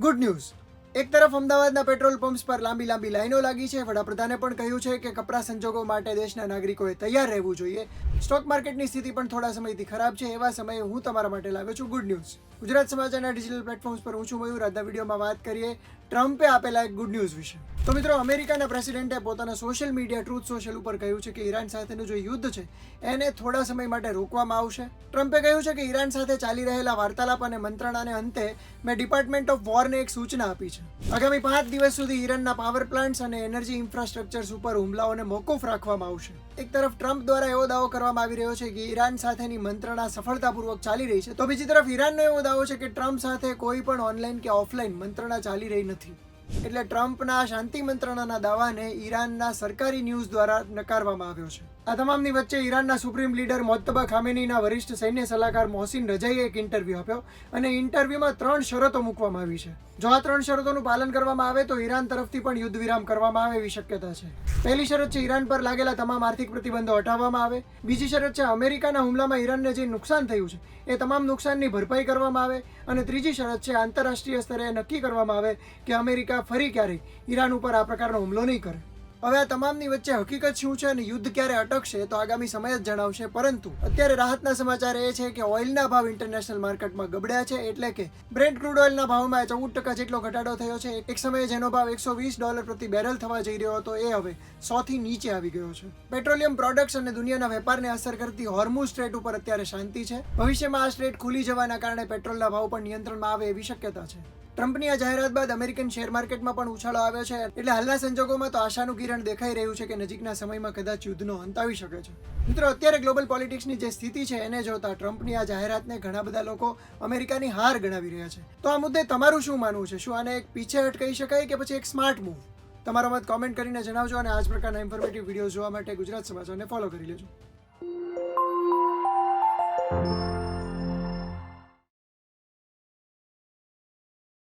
Good news. એક તરફ અમદાવાદના પેટ્રોલ પંપ્સ પર લાંબી લાઈનો લાગી છે. વડાપ્રધાને પણ કહ્યું છે કે કપરા સંજોગો માટે દેશના નાગરિકોએ તૈયાર રહેવું જોઈએ. સ્ટોક માર્કેટની સ્થિતિ પણ થોડા સમયથી ખરાબ છે. એવા સમયે હું તમારા માટે લાવ્યો છું ગુડ ન્યૂઝ. ગુજરાત સમાચારના ડિજિટલ પ્લેટફોર્મ્સ પર હું છું મયુર. આજના વિડીયોમાં વાત કરીએ ટ્રમ્પે આપેલા એક ગુડ ન્યૂઝ વિશે. તો મિત્રો, અમેરિકાના પ્રેસિડેન્ટે પોતાના સોશિયલ મીડિયા ટ્રુથ સોશિયલ ઉપર કહ્યું છે કે ઈરાન સાથેનું જે યુદ્ધ છે એને થોડા સમય માટે રોકવામાં આવશે. ટ્રમ્પે કહ્યું છે કે ઈરાન સાથે ચાલી રહેલા વાર્તાલાપ અને મંત્રણાને અંતે મેં ડિપાર્ટમેન્ટ ઓફ વોરને એક સૂચના આપી છે. આગામી 5 દિવસ સુધી ઈરાનના પાવર પ્લાન્ટ્સ અને એનર્જી ઇન્ફ્રાસ્ટ્રક્ચર્સ ઉપર હુમલાઓને મોકૂફ રાખવામાં આવશે. એક તરફ ટ્રમ્પ દ્વારા એવો દાવો કરવામાં આવી રહ્યો છે કે ઈરાન સાથેની મંત્રણા સફળતાપૂર્વક ચાલી રહી છે, તો બીજી તરફ ઈરાનનો એવો દાવો છે કે ટ્રમ્પ સાથે કોઈ પણ ઓનલાઈન કે ઓફલાઈન મંત્રણા ચાલી રહી નથી. એટલે ટ્રમ્પના શાંતિ મંત્રણાના દાવાને ઈરાનના સરકારી ન્યૂઝ દ્વારા નકારવામાં આવ્યો છે. આ તમામની વચ્ચે ઈરાનના સુપ્રીમ લીડર મોજ્તબા ખામેનીના વરિષ્ઠ સૈન્ય સલાહકાર મોહસિન રજાઈએ એક ઇન્ટરવ્યૂ આપ્યો અને ઇન્ટરવ્યૂમાં 3 શરતો મૂકવામાં આવી છે. જો આ 3 શરતોનું પાલન કરવામાં આવે તો ઈરાન તરફથી પણ યુદ્ધ વિરામ કરવામાં આવે એવી શક્યતા છે. પહેલી શરત છે ઈરાન પર લાગેલા તમામ આર્થિક પ્રતિબંધો હટાવવામાં આવે. બીજી શરત છે અમેરિકાના હુમલામાં ઈરાનને જે નુકસાન થયું છે એ તમામ નુકસાનની ભરપાઈ કરવામાં આવે. અને ત્રીજી શરત છે આંતરરાષ્ટ્રીય સ્તરે નક્કી કરવામાં આવે કે અમેરિકા ફરી ક્યારેય ઈરાન ઉપર આ પ્રકારનો હુમલો નહીં કરે. હવે આ તમામની વચ્ચે હકીકત શું છે અને યુદ્ધ ક્યારે અટકશે તો આગામી સમય જ જણાવશે. પરંતુ અત્યારે રાહતના સમાચાર એ છે કે ઓઇલના ભાવ ઇન્ટરનેશનલ માર્કેટમાં ગબડ્યા છે. એટલે કે બ્રેન્ટ ક્રૂડ ઓઇલના ભાવમાં 14% જેટલો ઘટાડો થયો છે. એક સમયે જેનો ભાવ $120 પ્રતિ બેરલ થવા જઈ રહ્યો હતો એ હવે 100 થી નીચે આવી ગયો છે. પેટ્રોલિયમ પ્રોડક્ટ્સ અને દુનિયાના વેપારને અસર કરતી હોર્મુઝ સ્ટ્રેટ ઉપર અત્યારે શાંતિ છે. ભવિષ્યમાં આ સ્ટ્રેટ ખુલી જવાના કારણે પેટ્રોલના ભાવ પણ નિયંત્રણમાં આવે એવી શક્યતા છે. ટ્રમ્પની આ જાહેરાત બાદ અમેરિકન શેર માર્કેટમાં પણ ઉછાળો આવ્યો છે. એટલે હાલના સંજોગોમાં તો આશાનું કિરણ દેખાઈ રહ્યું છે કે નજીકના સમયમાં કદાચ યુદ્ધનો અંત આવી શકે છે. મિત્રો, અત્યારે ગ્લોબલ પોલિટિક્સની જે સ્થિતિ છે એને જોતા ટ્રમ્પની આ જાહેરાતને ઘણા બધા લોકો અમેરિકાની હાર ગણાવી રહ્યા છે. તો આ મુદ્દે તમારું શું માનવું છે? શું આને એક પીછેહટ કહી શકાય કે પછી એક સ્માર્ટ મૂવ? તમારો મત કોમેન્ટ કરીને જણાવજો અને આ જ પ્રકારના ઇન્ફોર્મેટિવ વિડીયો જોવા માટે ગુજરાત સમાચારને ફોલો કરી લેજો.